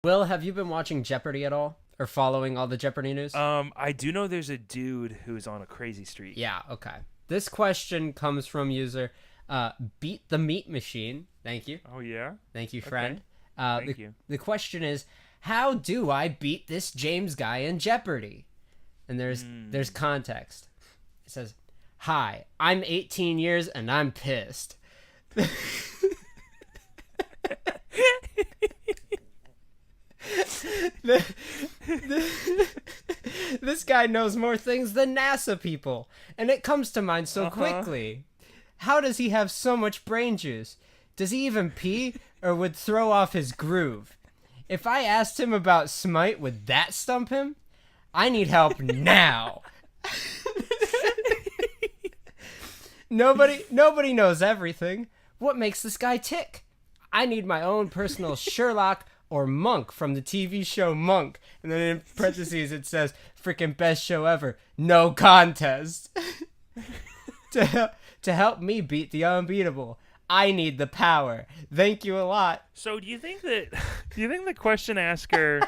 Will, have you been watching Jeopardy at all? Or following all the Jeopardy news? I do know there's a dude who's on a crazy streak. Yeah, okay. This question comes from user Beat the Meat Machine. Thank you. Oh, yeah? Thank you, friend. Okay. Thank you. The question is, how do I beat this James guy in Jeopardy? And there's context. It says, "Hi, I'm 18 years and I'm pissed." This guy knows more things than NASA people, and it comes to mind so quickly. How does he have so much brain juice? Does he even pee, or would throw off his groove? If I asked him about Smite, would that stump him? I need help now. Nobody knows everything. What makes this guy tick? I need my own personal Sherlock or Monk from the TV show Monk. And then in parentheses it says, freaking best show ever. No contest. To help me beat the unbeatable, I need the power. Thank you a lot. So do you think the question asker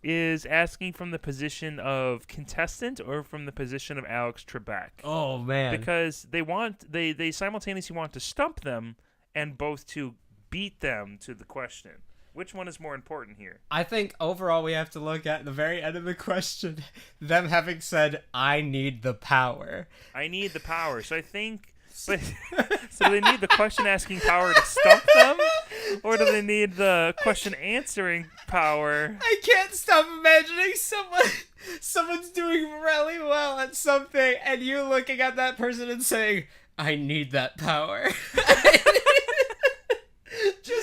is asking from the position of contestant or from the position of Alex Trebek? Oh, man. Because they simultaneously want to stump them and both to beat them to the question. Which one is more important here? I think overall we have to look at the very end of the question, them having said, I need the power. I need the power. So I think... But, so do they need the question asking power to stump them? Or do they need the question answering power? I can't stop imagining someone's doing really well at something and you looking at that person and saying, I need that power.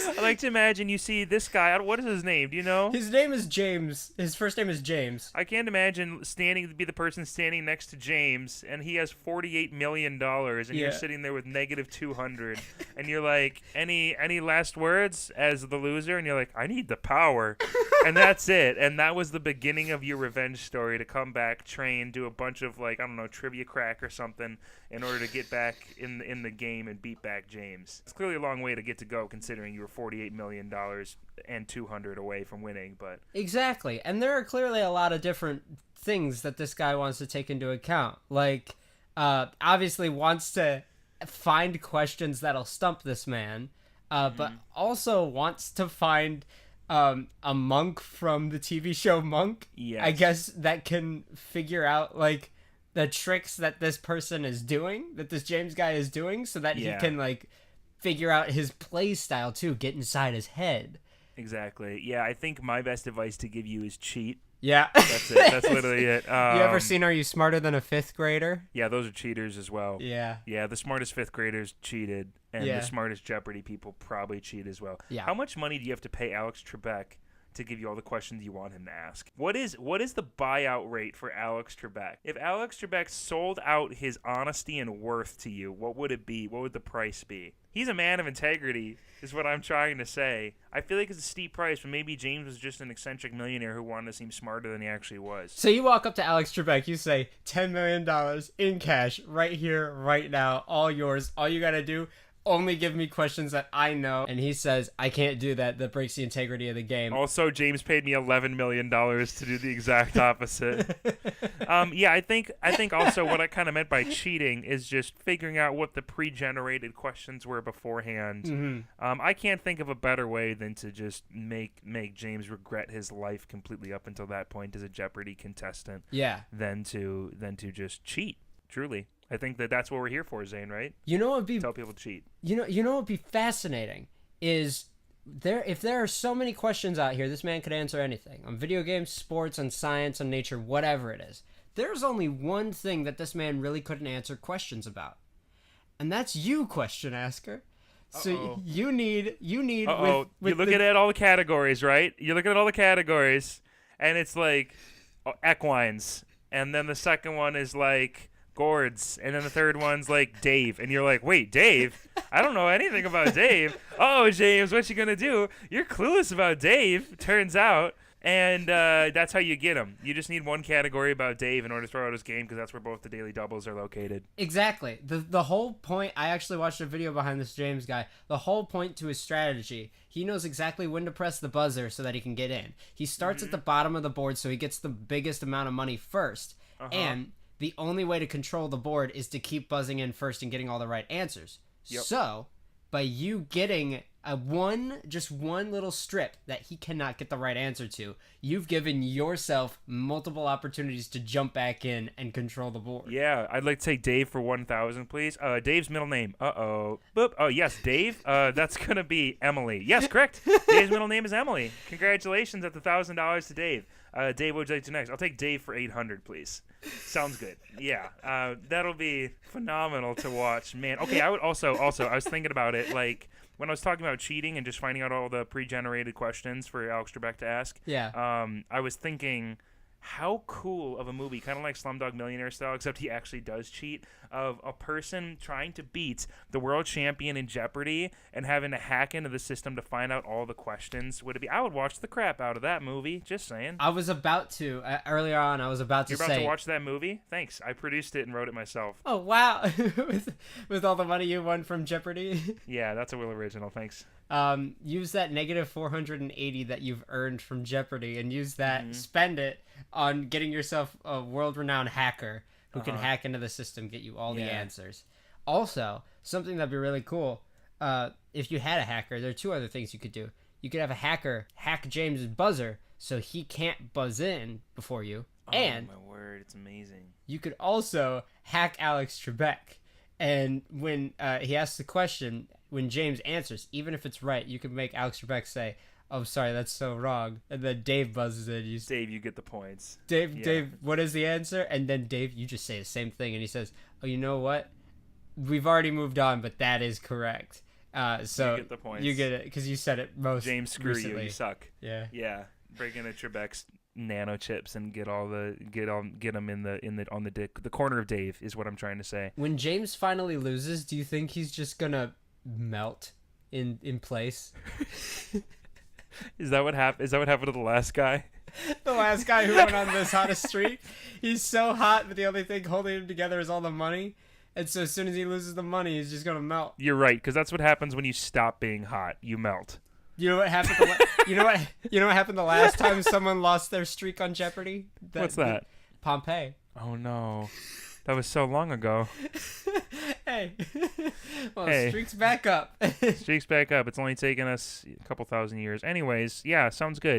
I like to imagine you see this guy. What is his name? Do you know? His name is James. His first name is James. I can't imagine be the person standing next to James, and he has $48 million, and you're sitting there with negative 200, and you're like, any last words as the loser? And you're like, I need the power, and that's it. And that was the beginning of your revenge story, to come back, train, do a bunch of trivia crack or something in order to get back in the game and beat back James. It's clearly a long way to get to go, considering you were $48 million and 200 away from winning. But exactly, and there are clearly a lot of different things that this guy wants to take into account. Like, obviously wants to find questions that'll stump this man, but also wants to find a monk from the TV show Monk. Yes. I guess that can figure out like the tricks that this person is doing, that this James guy is doing, so that he can like figure out his play style too, get inside his head. Exactly. Yeah, I think my best advice to give you is cheat. Yeah. That's it. That's literally it. You ever seen Are You Smarter Than a Fifth Grader? Yeah, those are cheaters as well. Yeah. Yeah, the smartest fifth graders cheated, and the smartest Jeopardy people probably cheat as well. Yeah. How much money do you have to pay Alex Trebek to give you all the questions you want him to ask? What is the buyout rate for Alex Trebek? If Alex Trebek sold out his honesty and worth to you, what would it be? What would the price be? He's a man of integrity, is what I'm trying to say. I feel like it's a steep price, but maybe James was just an eccentric millionaire who wanted to seem smarter than he actually was. So you walk up to Alex Trebek, you say, $10 million in cash, right here, right now, all yours. All you gotta do, only give me questions that I know. And he says, I can't do that. That breaks the integrity of the game. Also, James paid me $11 million to do the exact opposite. I think also what I kind of meant by cheating is just figuring out what the pre-generated questions were beforehand. Mm-hmm. I can't think of a better way than to just make James regret his life completely up until that point as a Jeopardy contestant. Yeah. Than to just cheat. Truly. I think that's what we're here for, Zane, right? You know what would be... Tell people to cheat. You know what would be fascinating is if there are so many questions out here, this man could answer anything. On video games, sports, on science, on nature, whatever it is. There's only one thing that this man really couldn't answer questions about. And that's you, question asker. So you need You're looking at all the categories, right? You're looking at all the categories, and it's like equines. And then the second one is like gourds, and then the third one's like Dave, and you're like, wait, Dave? I don't know anything about Dave. Oh, James, what you gonna do? You're clueless about Dave, turns out. And that's how you get him. You just need one category about Dave in order to throw out his game, because that's where both the daily doubles are located. Exactly. The whole point, I actually watched a video behind this James guy. The whole point to his strategy, he knows exactly when to press the buzzer so that he can get in. He starts at the bottom of the board so he gets the biggest amount of money first. And the only way to control the board is to keep buzzing in first and getting all the right answers. Yep. So, by you getting just one little strip that he cannot get the right answer to, you've given yourself multiple opportunities to jump back in and control the board. Yeah, I'd like to take Dave for 1,000, please. Dave's middle name. Boop. Oh, yes, Dave. That's going to be Emily. Yes, correct. Dave's middle name is Emily. Congratulations at the $1,000 to Dave. Dave, what would you like to do next? I'll take Dave for 800, please. Sounds good. Yeah, that'll be phenomenal to watch, man. Okay, I would also, I was thinking about it, like, when I was talking about cheating and just finding out all the pre-generated questions for Alex Trebek to ask, I was thinking, how cool of a movie, kind of like Slumdog Millionaire style, except he actually does cheat, of a person trying to beat the world champion in Jeopardy and having to hack into the system to find out all the questions. Would it be? I would watch the crap out of that movie. Just saying. I was about to earlier on. I was about to You're about to watch that movie? Thanks. I produced it and wrote it myself. Oh wow! with all the money you won from Jeopardy. Yeah, that's a Will original. Thanks. Use that negative 480 that you've earned from Jeopardy and use that. Spend it on getting yourself a world-renowned hacker who can hack into the system, get you all the answers. Also, something that'd be really cool, if you had a hacker, there are two other things you could do. You could have a hacker hack James's buzzer so he can't buzz in before you. And my word, it's amazing. You could also hack Alex Trebek. And when he asks the question, when James answers, even if it's right, you could make Alex Trebek say, "Oh, sorry, that's so wrong." And then Dave buzzes in. Dave, you get the points. Dave, what is the answer? And then Dave, you just say the same thing. And he says, "Oh, you know what? We've already moved on, but that is correct." So you get the points. You get it because you said it most James, screw recently. You suck. Yeah. Yeah. Break into Trebek's nano chips and get them in the corner of Dave is what I'm trying to say. When James finally loses, do you think he's just gonna melt in place? Is that what happened? Is that what happened to the last guy? The last guy who went on this hottest streak. He's so hot, but the only thing holding him together is all the money. And so as soon as he loses the money, he's just gonna melt. You're right, because that's what happens when you stop being hot. You melt. You know what happened? You know what happened the last time someone lost their streak on Jeopardy? What's that? Pompeii. Oh no, that was so long ago. Hey, streak's back up. Streak's back up. It's only taken us a couple thousand years. Anyways, yeah, sounds good.